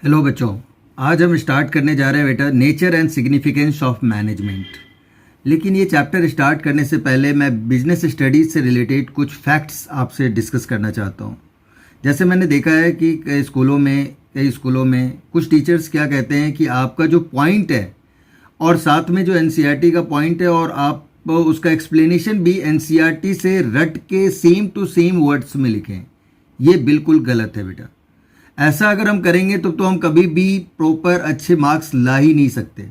Hello बच्चों, आज हम स्टार्ट करने जा रहे हैं बेटा nature and significance of management. लेकिन ये चैप्टर स्टार्ट करने से पहले मैं बिजनेस स्टडीज़ से रिलेटेड कुछ फैक्ट्स आपसे डिस्कस करना चाहता हूँ। जैसे मैंने देखा है कि कई स्कूलों में कुछ टीचर्स क्या कहते हैं कि आपका जो पॉइंट है और साथ में जो एनसीईआरटी का पॉइंट है और आप उसका एक्सप्लेनेशन भी एनसीईआरटी से रट के सेम टू सेम वर्ड्स में लिखें। ये बिल्कुल गलत है बेटा। ऐसा अगर हम करेंगे तो हम कभी भी प्रॉपर अच्छे मार्क्स ला ही नहीं सकते।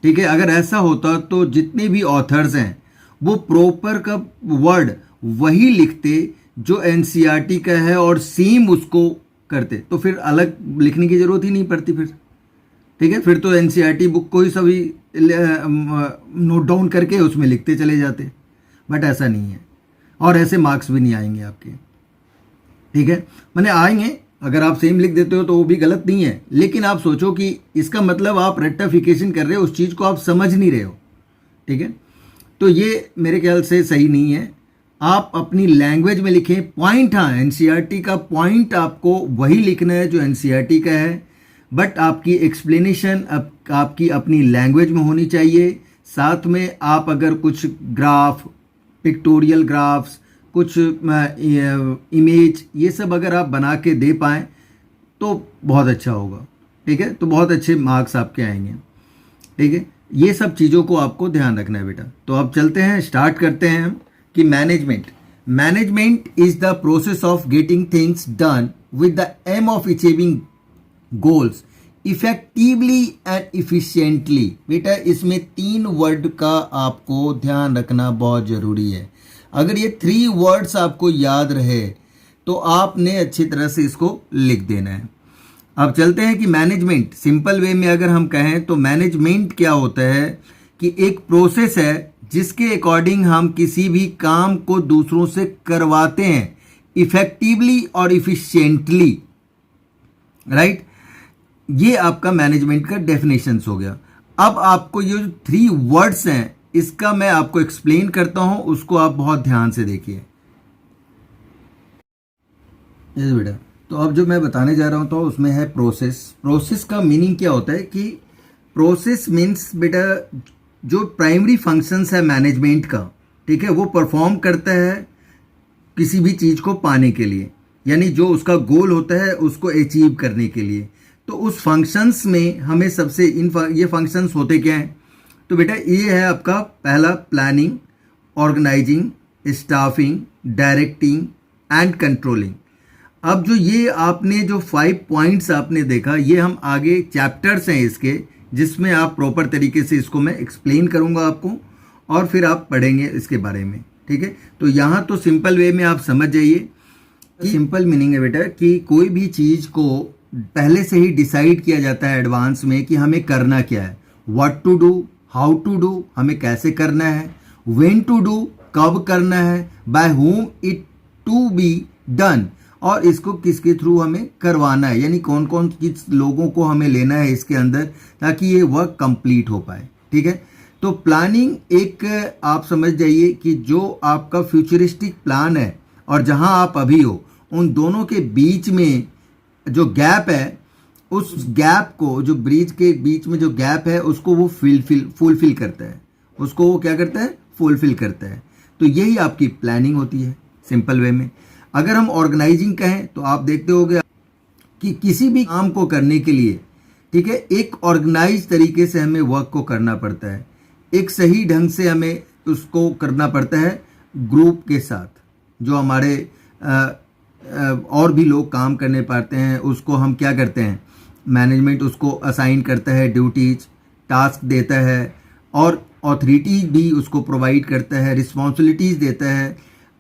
ठीक है, अगर ऐसा होता तो जितने भी ऑथर्स हैं वो प्रॉपर का वर्ड वही लिखते जो एनसीईआरटी का है और सेम उसको करते, तो फिर अलग लिखने की ज़रूरत ही नहीं पड़ती फिर। ठीक है, फिर तो एनसीईआरटी बुक को ही सभी नोट डाउन करके उसमें लिखते चले जाते। बट ऐसा नहीं है और ऐसे मार्क्स भी नहीं आएंगे आपके। ठीक है, मैंने आएंगे, अगर आप सेम लिख देते हो तो वो भी गलत नहीं है, लेकिन आप सोचो कि इसका मतलब आप रेक्टिफिकेशन कर रहे हो, उस चीज़ को आप समझ नहीं रहे हो। ठीक है, तो ये मेरे ख्याल से सही नहीं है। आप अपनी लैंग्वेज में लिखें पॉइंट। हाँ, एनसीईआरटी का पॉइंट आपको वही लिखना है जो एनसीईआरटी का है, बट आपकी एक्सप्लेनेशन आपकी अपनी लैंग्वेज में होनी चाहिए। साथ में आप अगर कुछ ग्राफ, पिक्टोरियल ग्राफ्स, कुछ इमेज, ये सब अगर आप बना के दे पाएँ तो बहुत अच्छा होगा। ठीक है, तो बहुत अच्छे मार्क्स आपके आएंगे। ठीक है, ये सब चीज़ों को आपको ध्यान रखना है बेटा। तो अब चलते हैं, स्टार्ट करते हैं हम कि management is the process of getting things done with the aim of achieving goals effectively and efficiently. बेटा इसमें 3 वर्ड का आपको ध्यान रखना बहुत ज़रूरी है। अगर ये 3 वर्ड्स आपको याद रहे तो आपने अच्छी तरह से इसको लिख देना है। अब चलते हैं कि मैनेजमेंट सिंपल वे में अगर हम कहें तो मैनेजमेंट क्या होता है कि एक प्रोसेस है जिसके अकॉर्डिंग हम किसी भी काम को दूसरों से करवाते हैं इफेक्टिवली और इफिशिएंटली। राइट, ये आपका मैनेजमेंट का डेफिनेशंस हो गया। अब आपको ये जो 3 वर्ड्स हैं इसका मैं आपको एक्सप्लेन करता हूं, उसको आप बहुत ध्यान से देखिए। यस बेटा, तो अब जो मैं बताने जा रहा हूं तो उसमें है प्रोसेस का मीनिंग क्या होता है कि प्रोसेस मीन्स बेटा जो प्राइमरी फंक्शंस है मैनेजमेंट का, ठीक है, वो परफॉर्म करता है किसी भी चीज़ को पाने के लिए, यानी जो उसका गोल होता है उसको अचीव करने के लिए। तो उस फंक्शंस में हमें सबसे ये फंक्शंस होते क्या हैं? तो बेटा ये है आपका पहला planning, organising, staffing, directing and controlling. अब जो ये आपने जो 5 पॉइंट्स आपने देखा, ये हम आगे चैप्टर्स हैं इसके जिसमें आप प्रॉपर तरीके से इसको मैं एक्सप्लेन करूंगा आपको और फिर आप पढ़ेंगे इसके बारे में। ठीक है, तो यहाँ तो सिंपल वे में आप समझ जाइए। सिंपल मीनिंग है बेटा कि कोई भी चीज़ को पहले से ही डिसाइड किया जाता है एडवांस में कि हमें करना क्या है, what to do, how to do, हमें कैसे करना है, व्हेन टू डू, कब करना है, by whom it to be done, और इसको किसके थ्रू हमें करवाना है, यानी कौन कौन किस लोगों को हमें लेना है इसके अंदर ताकि ये वर्क कंप्लीट हो पाए। ठीक है, तो प्लानिंग एक आप समझ जाइए कि जो आपका फ्यूचरिस्टिक प्लान है और जहां आप अभी हो उन दोनों के बीच में जो गैप है, उस गैप को, जो ब्रिज के बीच में जो गैप है उसको वो फुलफिल करता है, उसको वो क्या करता है, फुलफिल करता है। तो यही आपकी प्लानिंग होती है सिंपल वे में। अगर हम ऑर्गेनाइजिंग कहें तो आप देखते होंगे कि किसी भी काम को करने के लिए, ठीक है, एक ऑर्गेनाइज तरीके से हमें वर्क को करना पड़ता है, एक सही ढंग से हमें उसको करना पड़ता है ग्रुप के साथ। जो हमारे और भी लोग काम करने पाते हैं उसको हम क्या करते हैं, मैनेजमेंट उसको असाइन करता है ड्यूटीज, टास्क देता है और ऑथोरिटी भी उसको प्रोवाइड करता है, रिस्पॉन्सिबिलिटीज़ देता है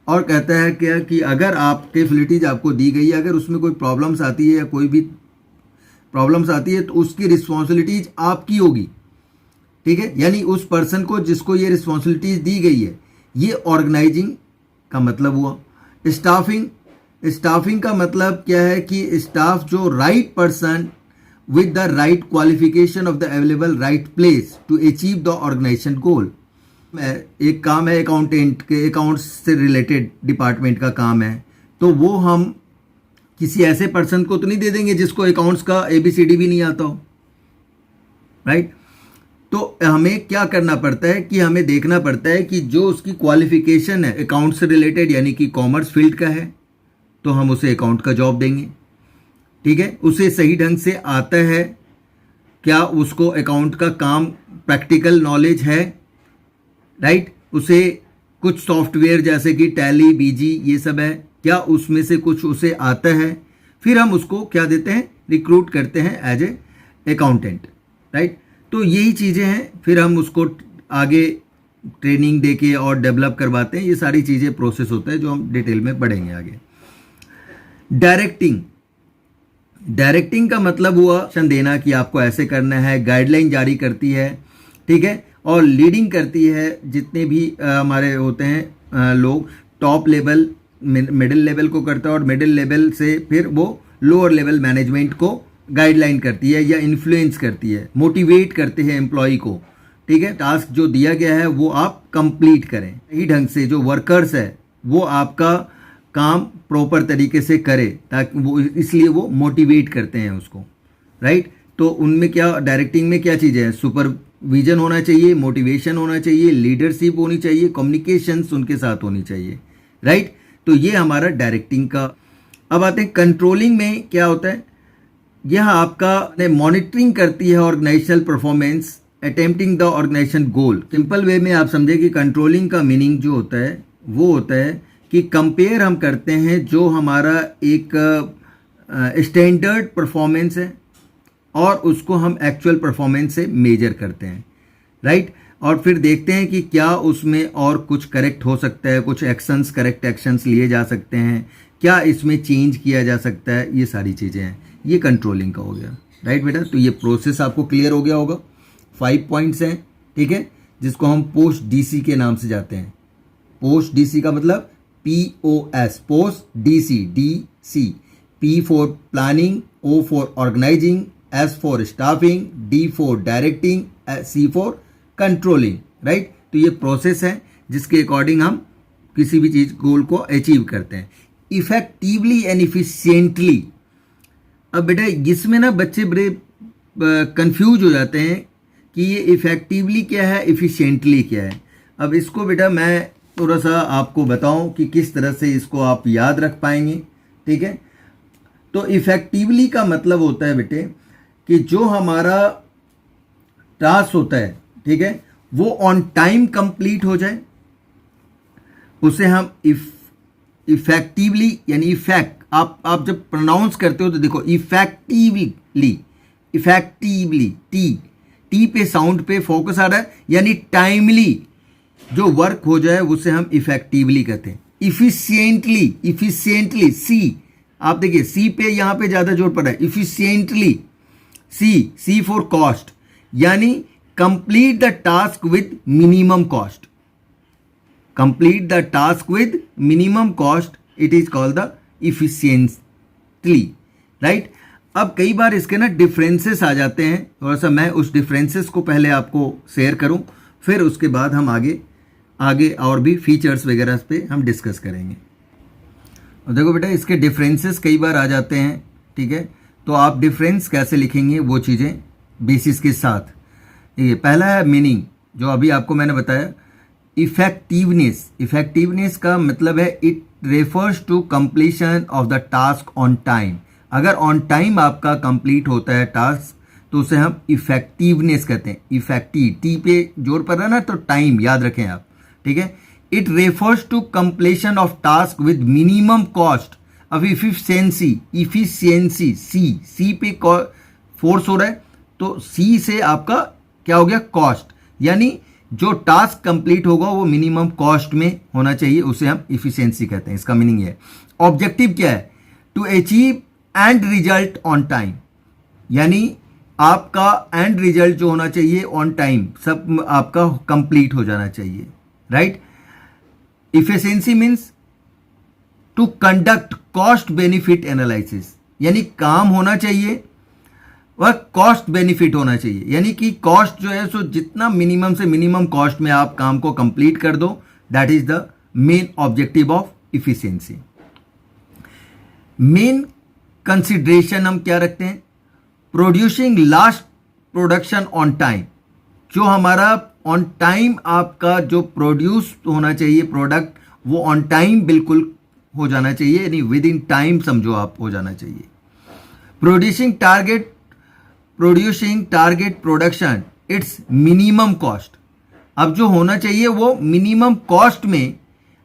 और कहता है क्या कि अगर आपके फैसिलिटीज आपको दी गई है, अगर उसमें कोई प्रॉब्लम्स आती है या कोई भी प्रॉब्लम्स आती है तो उसकी रिस्पॉन्सिबिलिटीज आपकी होगी। ठीक है, यानी उस पर्सन को जिसको ये रिस्पॉन्सिबिलिटीज दी गई है। ये ऑर्गेनाइजिंग का मतलब हुआ। स्टाफिंग का मतलब क्या है कि स्टाफ जो right person with the right qualification of the available right place to achieve the organization goal। एक काम है अकाउंटेंट के, अकाउंट्स से रिलेटेड डिपार्टमेंट का काम है, तो वो हम किसी ऐसे पर्सन को तो नहीं दे देंगे जिसको अकाउंट्स का ABCD भी नहीं आता हो, राइट। तो हमें क्या करना पड़ता है कि हमें देखना पड़ता है कि जो उसकी क्वालिफिकेशन है अकाउंट से रिलेटेड, यानी कि कॉमर्स फील्ड का है, तो हम उसे अकाउंट का जॉब देंगे, ठीक है। उसे सही ढंग से आता है क्या, उसको अकाउंट का काम प्रैक्टिकल नॉलेज है, राइट। उसे कुछ सॉफ्टवेयर जैसे कि टैली, BG ये सब है, क्या उसमें से कुछ उसे आता है, फिर हम उसको क्या देते हैं, रिक्रूट करते हैं एज ए अकाउंटेंट, राइट। तो यही चीज़ें हैं, फिर हम उसको आगे ट्रेनिंग देके और डेवलप करवाते हैं। ये सारी चीज़ें प्रोसेस होता है जो हम डिटेल में पढ़ेंगे आगे। डायरेक्टिंग का मतलब हुआ एक्शन देना कि आपको ऐसे करना है, गाइडलाइन जारी करती है, ठीक है, और लीडिंग करती है जितने भी हमारे होते हैं लोग, टॉप लेवल, मिडिल लेवल को करता है, और मिडिल लेवल से फिर वो लोअर लेवल मैनेजमेंट को गाइडलाइन करती है या इन्फ्लुएंस करती है, मोटिवेट करते हैं एम्प्लॉय को, ठीक है। टास्क जो दिया गया है वो आप कंप्लीट करें सही ढंग से, जो वर्कर्स है वो आपका काम प्रॉपर तरीके से करे, ताकि वो, इसलिए वो मोटिवेट करते हैं उसको, राइट। तो उनमें क्या, डायरेक्टिंग में क्या चीज़ें हैं, सुपरविजन होना चाहिए, मोटिवेशन होना चाहिए, लीडरशिप होनी चाहिए, कम्युनिकेशंस उनके साथ होनी चाहिए, राइट। तो ये हमारा डायरेक्टिंग का। अब आते हैं कंट्रोलिंग में क्या होता है, यह आपका मॉनिटरिंग करती है organizational performance, attempting the organization goal. Simple way में आप समझे कि कंट्रोलिंग का मीनिंग जो होता है वो होता है कि कंपेयर हम करते हैं जो हमारा एक स्टैंडर्ड परफॉर्मेंस है और उसको हम एक्चुअल परफॉर्मेंस से मेजर करते हैं, राइट। और फिर देखते हैं कि क्या उसमें और कुछ करेक्ट हो सकता है, कुछ एक्शंस, करेक्ट एक्शंस लिए जा सकते हैं, क्या इसमें चेंज किया जा सकता है, ये सारी चीज़ें हैं। ये कंट्रोलिंग का हो गया, राइट बेटा। तो ये प्रोसेस आपको क्लियर हो गया होगा। 5 पॉइंट्स हैं, ठीक है, जिसको हम पोस्ट DC के नाम से जाते हैं। पोस्ट DC का मतलब POS, post DC, P for planning, O for organizing, S for staffing, D for directing, C for controlling, right. तो ये प्रोसेस है जिसके अकॉर्डिंग हम किसी भी चीज़ गोल को अचीव करते हैं इफेक्टिवली एंड इफिशिएंटली। अब बेटा इसमें ना बच्चे बड़े कंफ्यूज हो जाते हैं कि ये इफेक्टिवली क्या है, इफिशिएंटली क्या है। अब इसको बेटा मैं थोड़ा सा आपको बताऊं कि किस तरह से इसको आप याद रख पाएंगे, ठीक है। तो इफेक्टिवली का मतलब होता है बेटे कि जो हमारा टास्क होता है, ठीक है, वो ऑन टाइम कंप्लीट हो जाए, उसे हम इफेक्टिवली यानी इफेक्ट, आप जब प्रोनाउंस करते हो तो देखो इफेक्टिवली टी पे साउंड पे फोकस आ रहा है, यानी टाइमली जो वर्क हो जाए उसे हम इफेक्टिवली कहते हैं। इफिशिएंटली सी, आप देखिए सी पे यहां पे ज्यादा जोर पड़ा है, इफिशिएंटली सी फॉर कॉस्ट, यानी complete the task with minimum cost, complete the task with minimum cost, it is called the efficiently, right. अब कई बार इसके ना डिफरेंसेस आ जाते हैं, थोड़ा सा मैं उस डिफरेंसेस को पहले आपको शेयर करूं, फिर उसके बाद हम आगे और भी फीचर्स वगैरह पे हम डिस्कस करेंगे। और देखो बेटा इसके डिफरेंसेस कई बार आ जाते हैं, ठीक है। तो आप डिफरेंस कैसे लिखेंगे वो चीज़ें बेसिस के साथ। ये पहला है मीनिंग, जो अभी आपको मैंने बताया। इफेक्टिवनेस का मतलब है it refers to completion of the task on time. अगर ऑन टाइम आपका कंप्लीट होता है टास्क तो उसे हम इफेक्टिवनेस कहते हैं। इफेक्टिव टी पे जोर पड़ रहा है ना, तो टाइम याद रखें आप, ठीक है। It refers to completion of task with minimum cost. अब इफिशियंसी सी पे फोर्स हो रहा है, तो सी से आपका क्या हो गया, कॉस्ट, यानी जो टास्क कंप्लीट होगा वो मिनिमम कॉस्ट में होना चाहिए, उसे हम इफिशियंसी कहते हैं। इसका मीनिंग है। ऑब्जेक्टिव क्या है, to achieve end result on time, यानी आपका एंड रिजल्ट जो होना चाहिए ऑन टाइम, सब आपका कंप्लीट हो जाना चाहिए, right. Efficiency means to conduct cost benefit analysis, यानी काम होना चाहिए वह कॉस्ट बेनिफिट होना चाहिए, यानी कि कॉस्ट जो है सो जितना मिनिमम से मिनिमम कॉस्ट में आप काम को कंप्लीट कर दो, that is the main objective of efficiency. Main consideration हम क्या रखते हैं, producing last production on time, जो हमारा ऑन टाइम आपका जो प्रोड्यूस होना चाहिए प्रोडक्ट वो ऑन टाइम बिल्कुल हो जाना चाहिए, यानी विद इन टाइम समझो आप हो जाना चाहिए। Producing target production it's minimum cost, अब जो होना चाहिए वो मिनिमम कॉस्ट में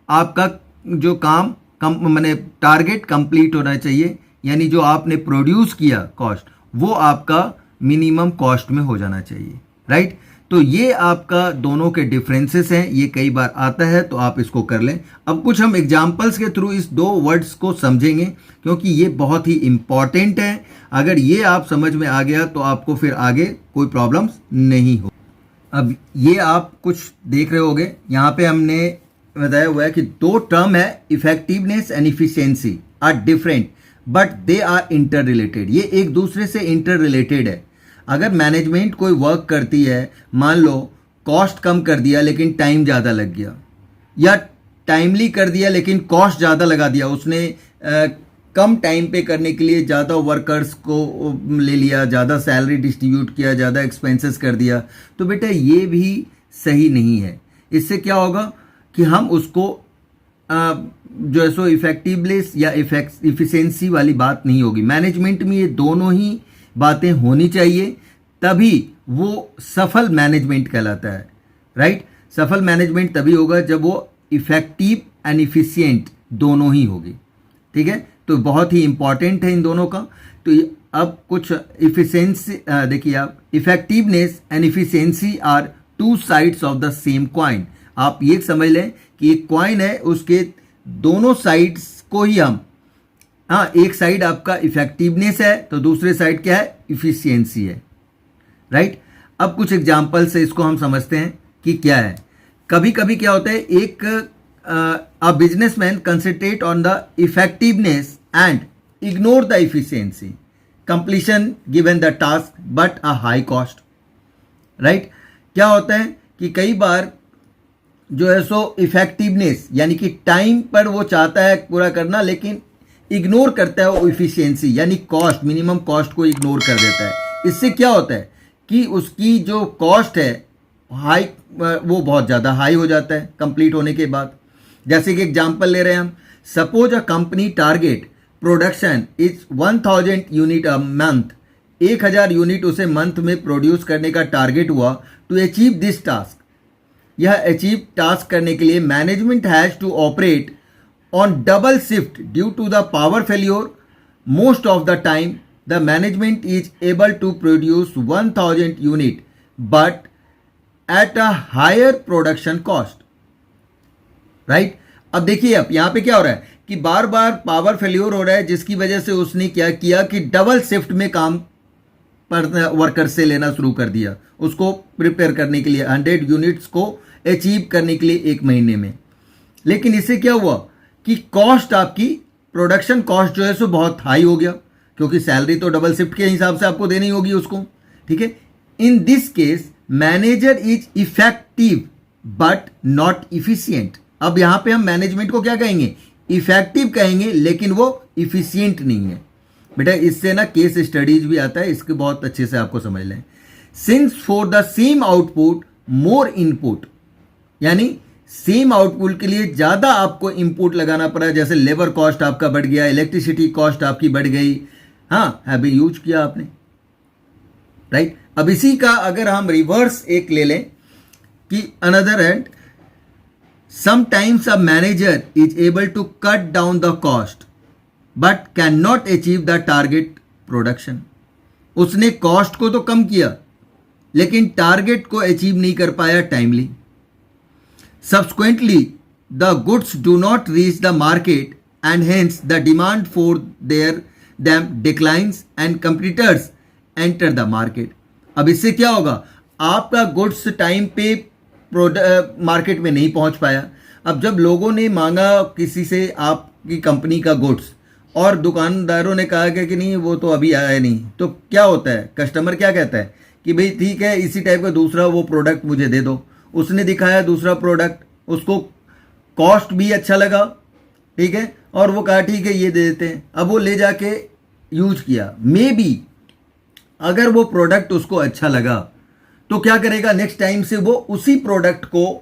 आपका जो काम मैंने टारगेट कंप्लीट होना चाहिए, यानी जो आपने प्रोड्यूस किया कॉस्ट वो आपका मिनिमम कॉस्ट में हो जाना चाहिए, राइट। तो ये आपका दोनों के डिफरेंसेस हैं, ये कई बार आता है तो आप इसको कर लें। अब कुछ हम एग्जांपल्स के थ्रू इस दो वर्ड्स को समझेंगे क्योंकि ये बहुत ही इंपॉर्टेंट है। अगर ये आप समझ में आ गया तो आपको फिर आगे कोई प्रॉब्लम्स नहीं हो। अब ये आप कुछ देख रहे होगे, यहाँ पे हमने बताया हुआ है कि दो टर्म है, effectiveness and efficiency are different but they are interrelated. ये एक दूसरे से इंटर रिलेटेड है। अगर मैनेजमेंट कोई वर्क करती है, मान लो कॉस्ट कम कर दिया लेकिन टाइम ज़्यादा लग गया, या टाइमली कर दिया लेकिन कॉस्ट ज़्यादा लगा दिया, उसने कम टाइम पे करने के लिए ज़्यादा वर्कर्स को ले लिया, ज़्यादा सैलरी डिस्ट्रीब्यूट किया, ज़्यादा एक्सपेंसेस कर दिया, तो बेटा ये भी सही नहीं है। इससे क्या होगा कि हम उसको जो है सो इफेक्टिवनेस या इफिशिएंसी वाली बात नहीं होगी। मैनेजमेंट में ये दोनों ही बातें होनी चाहिए, तभी वो सफल मैनेजमेंट कहलाता है, राइट। सफल मैनेजमेंट तभी होगा जब वो इफेक्टिव एंड इफिशिएंट दोनों ही होगी, ठीक है। तो बहुत ही इंपॉर्टेंट है इन दोनों का। तो अब कुछ इफिशिएंसी देखिए आप, effectiveness and efficiency are two sides of the same coin. आप ये समझ लें कि एक कॉइन है, उसके दोनों साइड्स को ही हम, हाँ, एक साइड आपका इफेक्टिवनेस है तो दूसरे साइड क्या है, इफिशियंसी है, राइट। अब कुछ एग्जांपल से इसको हम समझते हैं कि क्या है। कभी कभी क्या होता है, एक a businessman concentrate on the effectiveness and ignore the efficiency completion given the task but a high cost, right. क्या होता है कि कई बार जो है सो इफेक्टिवनेस यानी कि टाइम पर वो चाहता है पूरा करना, लेकिन इग्नोर करता है वो इफिशियंसी यानी कॉस्ट, मिनिमम कॉस्ट को इग्नोर कर देता है। इससे क्या होता है कि उसकी जो कॉस्ट है हाई, वो बहुत ज़्यादा हाई हो जाता है कंप्लीट होने के बाद। जैसे कि एग्जांपल ले रहे हैं हम, suppose a company target production is 1000 unit a month, 1000 unit उसे मंथ में प्रोड्यूस करने का टारगेट हुआ। टू अचीव दिस टास्क, यह अचीव टास्क करने के लिए management has to operate on double shift due to the power failure. Most of the time the management is able to produce 1000 unit but at a higher production cost, right। अब देखिए अब यहाँ पे क्या हो रहा है कि बार बार पावर फेल्योर हो रहा है, जिसकी वजह से उसने क्या किया कि डबल शिफ्ट में काम पर वर्कर से लेना शुरू कर दिया, उसको प्रिपेयर करने के लिए 100 यूनिट्स को अचीव करने के लिए एक महीने में। लेकिन इससे क्या हुआ कि कॉस्ट, आपकी प्रोडक्शन कॉस्ट जो है सो बहुत हाई हो गया, क्योंकि सैलरी तो डबल शिफ्ट के हिसाब से आपको देनी होगी उसको, ठीक है। In this case manager is effective but not efficient. अब यहां पे हम मैनेजमेंट को क्या कहेंगे, इफेक्टिव कहेंगे, लेकिन वो इफिशियंट नहीं है। बेटा इससे ना केस स्टडीज भी आता है, इसके बहुत अच्छे से आपको समझ लें। Since for the same output more input, यानी सेम आउटपुट के लिए ज़्यादा आपको इनपुट लगाना पड़ा, जैसे लेबर कॉस्ट आपका बढ़ गया, इलेक्ट्रिसिटी कॉस्ट आपकी बढ़ गई, हाँ, हैवी यूज किया आपने, राइट। अब इसी का अगर हम रिवर्स एक ले लें कि another hand, sometimes a manager is able to cut down the cost but can not achieve the target production. उसने कॉस्ट को तो कम किया लेकिन टारगेट को अचीव नहीं कर पाया timely. Subsequently, the goods do not reach the market and hence the demand for them declines and competitors enter the market. अब इससे क्या होगा, आपका गुड्स टाइम पे मार्केट में नहीं पहुंच पाया। अब जब लोगों ने मांगा किसी से आपकी कंपनी का गुड्स और दुकानदारों ने कहा कि नहीं वो तो अभी आया नहीं, तो क्या होता है, कस्टमर क्या कहता है कि भाई ठीक है इसी टाइप का दूसरा वो प्रोडक्ट मुझे दे दो। उसने दिखाया दूसरा प्रोडक्ट, उसको कॉस्ट भी अच्छा लगा, ठीक है, और वो कहा ठीक है ये दे देते हैं। अब वो ले जाके यूज किया, मे बी अगर वो प्रोडक्ट उसको अच्छा लगा तो क्या करेगा, नेक्स्ट टाइम से वो उसी प्रोडक्ट को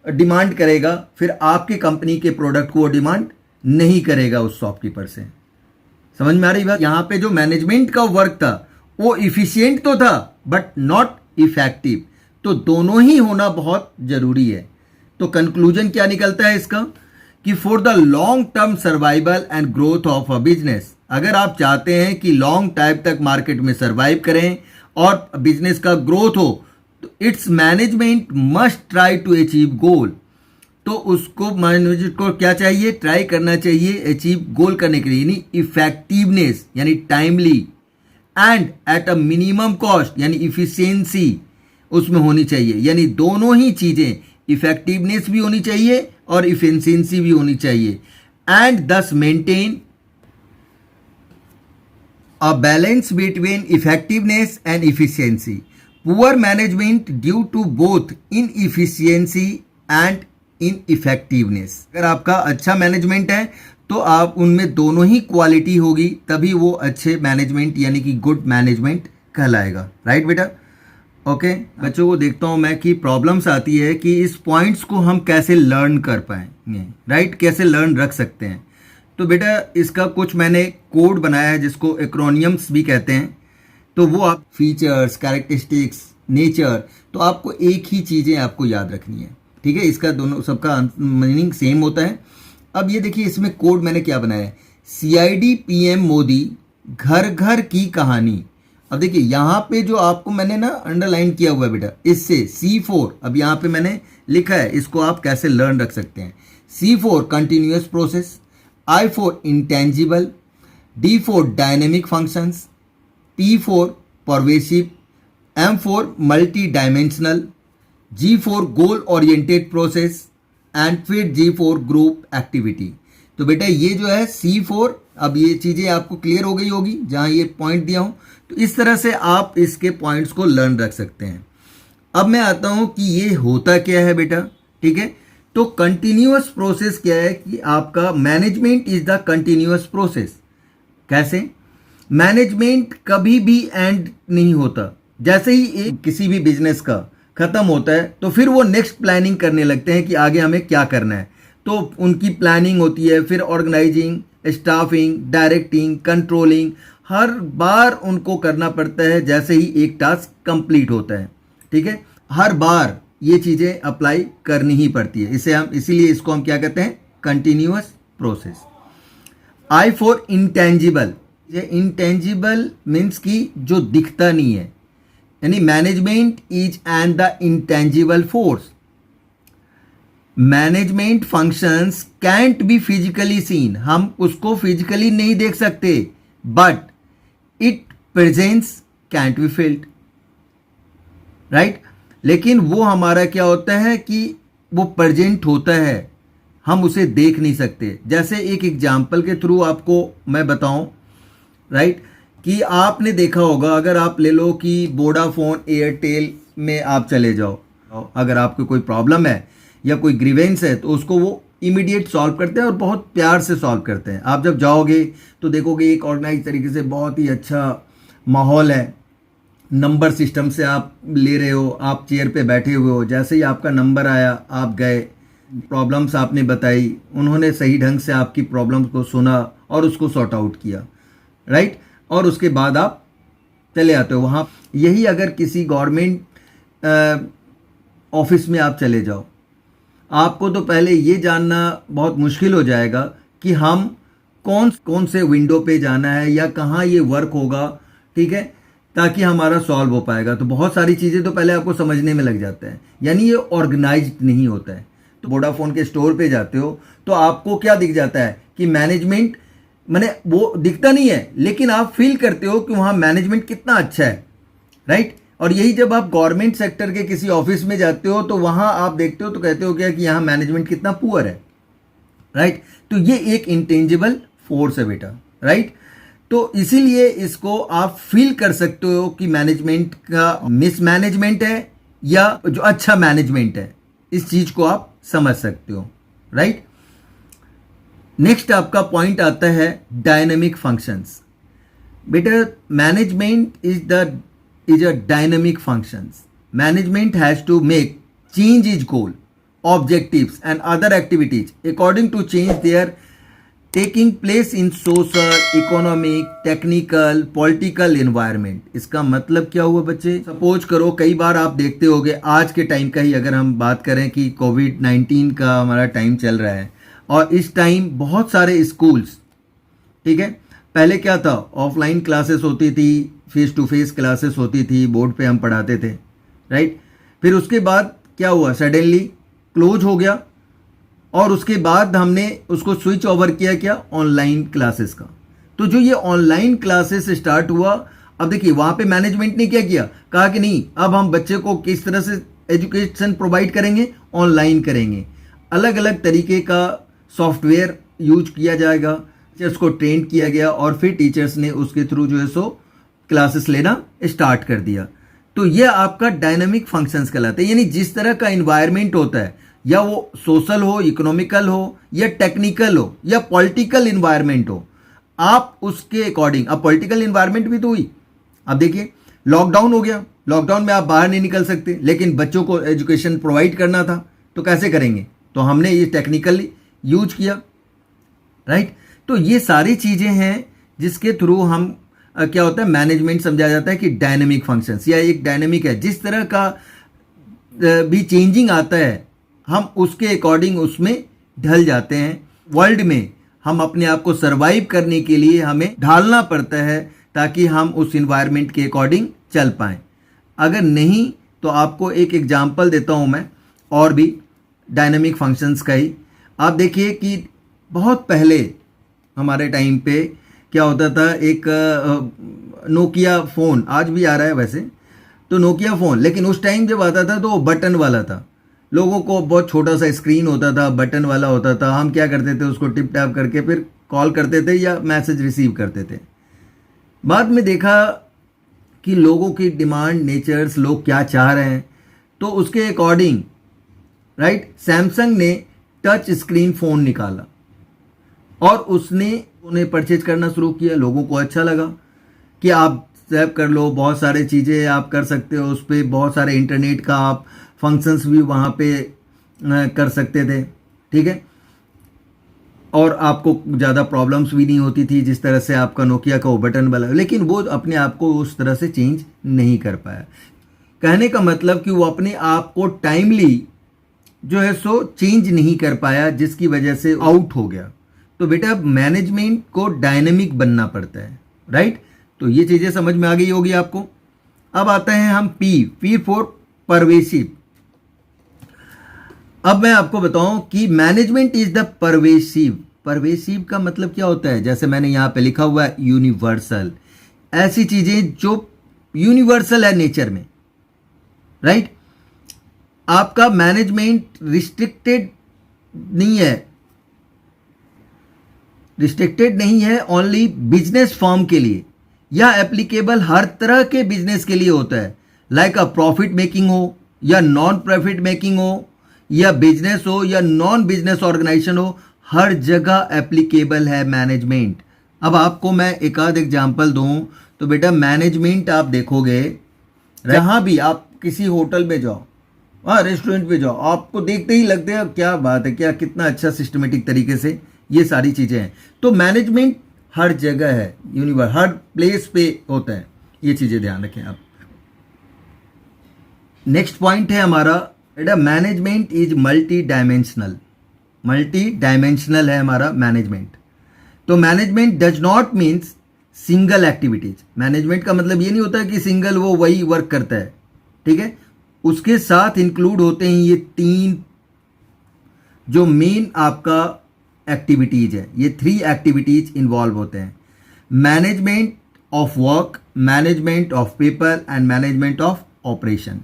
डिमांड करेगा, फिर आपकी कंपनी के प्रोडक्ट को वो डिमांड नहीं करेगा उस शॉपकीपर से। समझ में आ रही बात? यहां पे जो मैनेजमेंट का वर्क था वो इफिशिएंट तो था बट नॉट इफेक्टिव। तो दोनों ही होना बहुत जरूरी है। तो कंक्लूजन क्या निकलता है इसका कि for the long term survival and growth of a business, अगर आप चाहते हैं कि लॉन्ग टाइम तक मार्केट में सर्वाइव करें और बिजनेस का ग्रोथ हो, तो it's management must try to achieve goal. तो उसको मैनेजमेंट को क्या चाहिए, ट्राई करना चाहिए अचीव गोल करने के लिए, यानी इफेक्टिवनेस यानी timely and at a minimum cost यानी इफिशियंसी उसमें होनी चाहिए। यानी दोनों ही चीजें, इफेक्टिवनेस भी होनी चाहिए और इफिशियंसी भी होनी चाहिए, एंड दस maintain a balance between effectiveness and efficiency. Poor management due to both inefficiency and ineffectiveness. अगर आपका अच्छा मैनेजमेंट है तो आप उनमें दोनों ही क्वालिटी होगी, तभी वो अच्छे मैनेजमेंट यानी कि गुड मैनेजमेंट कहलाएगा। राइट बेटा? ओके बच्चों को देखता हूँ मैं कि प्रॉब्लम्स आती है कि इस पॉइंट्स को हम कैसे लर्न कर पाएंगे, राइट? कैसे लर्न रख सकते हैं। तो बेटा इसका कुछ मैंने कोड बनाया है जिसको एक्रोनियम्स भी कहते हैं। तो वो आप फीचर्स, कैरेक्टरिस्टिक्स, नेचर, तो आपको एक ही चीज़ें आपको याद रखनी है, ठीक है? इसका दोनों सबका मीनिंग सेम होता है। अब ये देखिए इसमें कोड मैंने क्या बनाया है, CID PM मोदी घर घर की कहानी। अब देखिए यहाँ पे जो आपको मैंने ना अंडरलाइन किया हुआ है बेटा, इससे C4 अब यहाँ पे मैंने लिखा है, इसको आप कैसे लर्न रख सकते हैं। C4 continuous process, I for intangible, D for dynamic functions, P for pervasive, M for multi-dimensional, G for goal-oriented process and फिर G for group activity। तो बेटा ये जो है C4, अब ये चीज़ें आपको क्लियर हो गई होगी जहाँ ये पॉइंट दिया हूँ। तो इस तरह से आप इसके पॉइंट्स को लर्न रख सकते हैं। अब मैं आता हूँ कि ये होता क्या है बेटा, ठीक है? तो कंटिन्यूअस प्रोसेस क्या है कि आपका management is the continuous process. कैसे? मैनेजमेंट कभी भी एंड नहीं होता। जैसे ही एक किसी भी बिजनेस का खत्म होता है तो फिर वो नेक्स्ट प्लानिंग करने लगते हैं कि आगे हमें क्या करना है। तो उनकी प्लानिंग होती है, फिर ऑर्गेनाइजिंग, स्टाफिंग, डायरेक्टिंग, कंट्रोलिंग, हर बार उनको करना पड़ता है जैसे ही एक टास्क कंप्लीट होता है, ठीक है? हर बार ये चीज़ें अप्लाई करनी ही पड़ती है। इसीलिए इसको हम क्या कहते हैं, continuous process. I for intangible, ये इंटेंजिबल मीन्स कि जो दिखता नहीं है, यानी management is and the intangible force. Management functions can't be physically seen, हम उसको फिजिकली नहीं देख सकते, but it presence can't be felt, right? लेकिन वो हमारा क्या होता है कि वो प्रेजेंट होता है, हम उसे देख नहीं सकते। जैसे एक एग्जाम्पल के थ्रू आपको मैं बताऊं, राइट, कि आपने देखा होगा, अगर आप ले लो कि वोडाफोन एयरटेल में आप चले जाओ, अगर आपको कोई प्रॉब्लम है या कोई ग्रीवेंस है तो उसको वो इमीडिएट सॉल्व करते हैं और बहुत प्यार से सॉल्व करते हैं। आप जब जाओगे तो देखोगे एक ऑर्गेनाइज तरीके से बहुत ही अच्छा माहौल है, नंबर सिस्टम से आप ले रहे हो, आप चेयर पे बैठे हुए हो, जैसे ही आपका नंबर आया आप गए, प्रॉब्लम्स आपने बताई, उन्होंने सही ढंग से आपकी प्रॉब्लम्स को सुना और उसको सॉर्ट आउट किया, राइट? और उसके बाद आप चले आते हो वहाँ। यही अगर किसी गवर्नमेंट ऑफिस में आप चले जाओ, आपको तो पहले ये जानना बहुत मुश्किल हो जाएगा कि हम कौन से विंडो पे जाना है या कहाँ ये वर्क होगा, ठीक है, ताकि हमारा सॉल्व हो पाएगा। तो बहुत सारी चीज़ें तो पहले आपको समझने में लग जाता है, यानी ये ऑर्गेनाइज्ड नहीं होता है। तो वोडाफोन के स्टोर पे जाते हो तो आपको क्या दिख जाता है कि मैनेजमेंट, मैंने वो दिखता नहीं है लेकिन आप फील करते हो कि वहाँ मैनेजमेंट कितना अच्छा है, राइट? और यही जब आप गवर्नमेंट सेक्टर के किसी ऑफिस में जाते हो तो वहाँ आप देखते हो तो कहते हो क्या कि यहाँ मैनेजमेंट कितना पुअर है, राइट? तो ये एक इंटेंजिबल फोर्स है बेटा, राइट? तो इसीलिए इसको आप फील कर सकते हो कि मैनेजमेंट का मिसमैनेजमेंट है या जो अच्छा मैनेजमेंट है, इस चीज को आप समझ सकते हो, राइट? नेक्स्ट आपका पॉइंट आता है डायनेमिक फंक्शंस। बेटा management is a dynamic functions. Management has to make change its goal, objectives and other activities according to change their taking place in social, economic, technical, political environment. इसका मतलब क्या हुआ बच्चे? Suppose करो कई बार आप देखते होगे, आज के टाइम का ही अगर हम बात करें कि कोविड-19 का हमारा टाइम चल रहा है और इस टाइम बहुत सारे स्कूल्स, ठीक है, पहले क्या था, ऑफलाइन क्लासेस होती थी, फेस टू फेस क्लासेस होती थी, बोर्ड पे हम पढ़ाते थे, राइट। फिर उसके बाद क्या हुआ, सडनली क्लोज हो गया और उसके बाद हमने उसको स्विच ओवर किया क्या, ऑनलाइन क्लासेस का। तो जो ये ऑनलाइन क्लासेस स्टार्ट हुआ, अब देखिए वहाँ पे मैनेजमेंट ने क्या किया, कहा कि नहीं अब हम बच्चे को किस तरह से एजुकेशन प्रोवाइड करेंगे, ऑनलाइन करेंगे, अलग अलग तरीके का सॉफ्टवेयर यूज किया जाएगा, टीचर्स को ट्रेन किया गया और फिर टीचर्स ने उसके थ्रू जो है सो क्लासेस लेना स्टार्ट कर दिया। तो ये आपका डायनामिक फंक्शंस कहलाते हैं, यानी जिस तरह का इन्वायरमेंट होता है, या वो सोशल हो, इकोनॉमिकल हो, या टेक्निकल हो, या पॉलिटिकल इन्वायरमेंट हो, आप उसके अकॉर्डिंग, अब पॉलिटिकल इन्वायरमेंट भी तो हुई, अब देखिए लॉकडाउन हो गया, लॉकडाउन में आप बाहर नहीं निकल सकते, लेकिन बच्चों को एजुकेशन प्रोवाइड करना था, तो कैसे करेंगे, तो हमने ये टेक्निकली यूज किया, राइट। तो ये सारी चीज़ें हैं जिसके थ्रू हम क्या होता है, मैनेजमेंट समझा जाता है कि डायनेमिक फंक्शंस, या एक डायनेमिक है, जिस तरह का भी चेंजिंग आता है हम उसके अकॉर्डिंग उसमें ढल जाते हैं। वर्ल्ड में हम अपने आप को सर्वाइव करने के लिए हमें ढालना पड़ता है ताकि हम उस इन्वायरमेंट के अकॉर्डिंग चल पाएँ। अगर नहीं तो आपको एक एग्जांपल देता हूँ मैं, और भी डायनेमिक फंक्शंस का ही। आप देखिए कि बहुत पहले हमारे टाइम पे क्या होता था, एक नोकिया फ़ोन, आज भी आ रहा है वैसे, तो नोकिया फ़ोन, लेकिन उस टाइम जब आता था तो वो बटन वाला था, लोगों को बहुत छोटा सा स्क्रीन होता था, बटन वाला होता था, हम क्या करते थे उसको टिप टैप करके फिर कॉल करते थे या मैसेज रिसीव करते थे। बाद में देखा कि लोगों की डिमांड, नेचर्स, लोग क्या चाह रहे हैं, तो उसके अकॉर्डिंग, राइट, सैमसंग ने टच स्क्रीन फ़ोन निकाला और उसने उन्हें परचेज करना शुरू किया। लोगों को अच्छा लगा कि आप स्वैप कर लो, बहुत सारे चीज़ें आप कर सकते हो उस पर, बहुत सारे इंटरनेट का आप फंक्शंस भी वहाँ पे कर सकते थे, ठीक है, और आपको ज़्यादा प्रॉब्लम्स भी नहीं होती थी जिस तरह से आपका नोकिया का वो बटन वाला, लेकिन वो अपने आप को उस तरह से चेंज नहीं कर पाया। कहने का मतलब कि वो अपने आप को टाइमली जो है सो चेंज नहीं कर पाया, जिसकी वजह से आउट हो गया। तो बेटा मैनेजमेंट को डायनेमिक बनना पड़ता है, राइट। तो ये चीज़ें समझ में आ गई होगी आपको। अब आते हैं हम पी फॉर परवेसिव। अब मैं आपको बताऊं कि management is the pervasive. Pervasive का मतलब क्या होता है, जैसे मैंने यहां पे लिखा हुआ है यूनिवर्सल, ऐसी चीजें जो यूनिवर्सल है नेचर में, राइट। आपका मैनेजमेंट रिस्ट्रिक्टेड नहीं है ओनली बिजनेस फॉर्म के लिए, या एप्लीकेबल हर तरह के बिजनेस के लिए होता है, लाइक अ प्रॉफिट मेकिंग हो या नॉन प्रॉफिट मेकिंग हो, या बिजनेस हो या नॉन बिजनेस ऑर्गेनाइजेशन हो, हर जगह एप्लीकेबल है मैनेजमेंट। अब आपको मैं एक आध एग्जांपल दूं तो बेटा मैनेजमेंट आप देखोगे, जहां भी आप किसी होटल में जाओ, रेस्टोरेंट पे जाओ, आपको देखते ही लगते हैं क्या बात है, क्या कितना अच्छा सिस्टमेटिक तरीके से ये सारी चीजें हैं। तो मैनेजमेंट हर जगह है, यूनिवर्स, हर प्लेस पे होता है, ये चीजें ध्यान रखें आप। नेक्स्ट पॉइंट है हमारा बेटा, मैनेजमेंट इज मल्टी डायमेंशनल है हमारा मैनेजमेंट। तो management does not means single activities. Management का मतलब ये नहीं होता कि सिंगल वो वही वर्क करता है, ठीक है, उसके साथ इंक्लूड होते हैं ये तीन जो मेन आपका एक्टिविटीज है, ये 3 एक्टिविटीज इन्वॉल्व होते हैं, management of work, management of people and management of operation,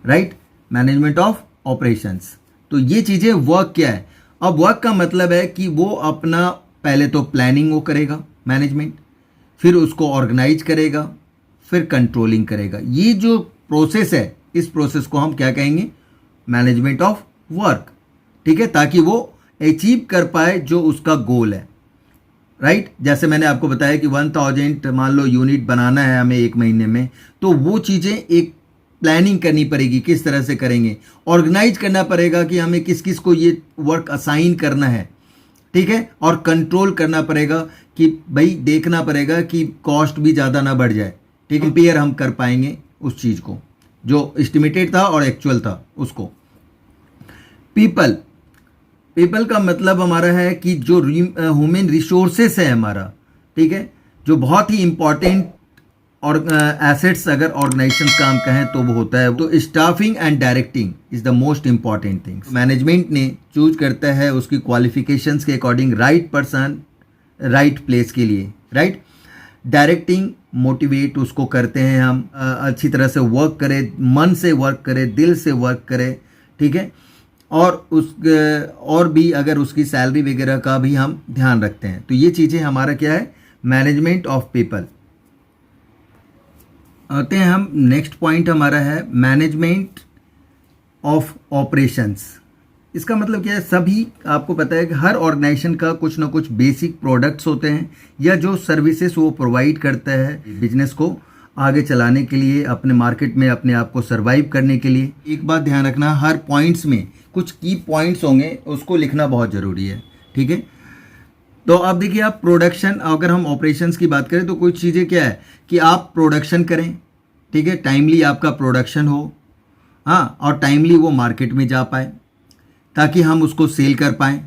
right, management of operations. तो ये चीजें वर्क क्या है, अब वर्क का मतलब है कि वो अपना पहले तो प्लानिंग वो करेगा मैनेजमेंट, फिर उसको ऑर्गेनाइज करेगा, फिर कंट्रोलिंग करेगा। ये जो प्रोसेस है, इस प्रोसेस को हम क्या कहेंगे, मैनेजमेंट ऑफ वर्क, ठीक है, ताकि वो अचीव कर पाए जो उसका गोल है, राइट। जैसे मैंने आपको बताया कि 1000 मान लो यूनिट बनाना है हमें 1 महीने में, तो वो चीज़ें एक प्लानिंग करनी पड़ेगी, किस तरह से करेंगे, ऑर्गेनाइज करना पड़ेगा कि हमें किस किस को ये वर्क असाइन करना है, ठीक है, और कंट्रोल करना पड़ेगा कि भाई देखना पड़ेगा कि कॉस्ट भी ज़्यादा ना बढ़ जाए, ठीक है, कंपेयर हम कर पाएंगे उस चीज़ को जो एस्टिमेटेड था और एक्चुअल था उसको। पीपल का मतलब हमारा है कि जो ह्यूमन रिसोर्सेस है हमारा, ठीक है, जो बहुत ही इंपॉर्टेंट और एसेट्स अगर ऑर्गेनाइजेशन का हम कहें तो वो होता है, तो staffing and directing is the most important things. Management ने चूज करता है उसकी क्वालिफिकेशंस के according right person right place के लिए, राइट। डायरेक्टिंग मोटिवेट उसको करते हैं हम, अच्छी तरह से वर्क करे, मन से वर्क करे, दिल से वर्क करे, ठीक है, और भी अगर उसकी सैलरी वगैरह का भी हम ध्यान रखते हैं। तो ये चीज़ें हमारा क्या है, मैनेजमेंट ऑफ पीपल। आते हैं हम, नेक्स्ट पॉइंट हमारा है मैनेजमेंट ऑफ ऑपरेशंस। इसका मतलब क्या है, सभी आपको पता है कि हर ऑर्गेनाइजेशन का कुछ ना कुछ बेसिक प्रोडक्ट्स होते हैं या जो सर्विसेज वो प्रोवाइड करता है बिजनेस को आगे चलाने के लिए, अपने मार्केट में अपने आप को सर्वाइव करने के लिए। एक बात ध्यान रखना, हर पॉइंट्स में कुछ की पॉइंट्स होंगे, उसको लिखना बहुत ज़रूरी है, ठीक है। तो अब देखिए, आप प्रोडक्शन, अगर हम ऑपरेशंस की बात करें तो कुछ चीज़ें क्या है कि आप प्रोडक्शन करें, ठीक है, टाइमली आपका प्रोडक्शन हो, हाँ, और टाइमली वो मार्केट में जा पाए ताकि हम उसको सेल कर पाएँ,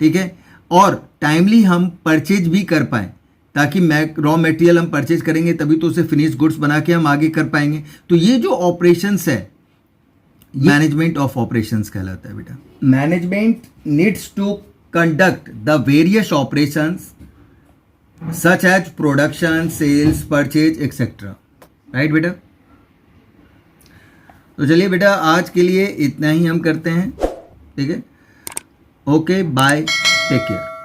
ठीक है, और टाइमली हम परचेज भी कर पाएँ ताकि रॉ मटेरियल हम परचेज करेंगे तभी तो उसे फिनिश गुड्स बना के हम आगे कर पाएंगे। तो ये जो ऑपरेशंस है, मैनेजमेंट ऑफ ऑपरेशंस कहलाता है बेटा। Management needs to conduct the various operations such as production, sales, purchase etcetera, right बेटा। तो चलिए बेटा, आज के लिए इतना ही हम करते हैं, ठीक है। Okay, bye, take care.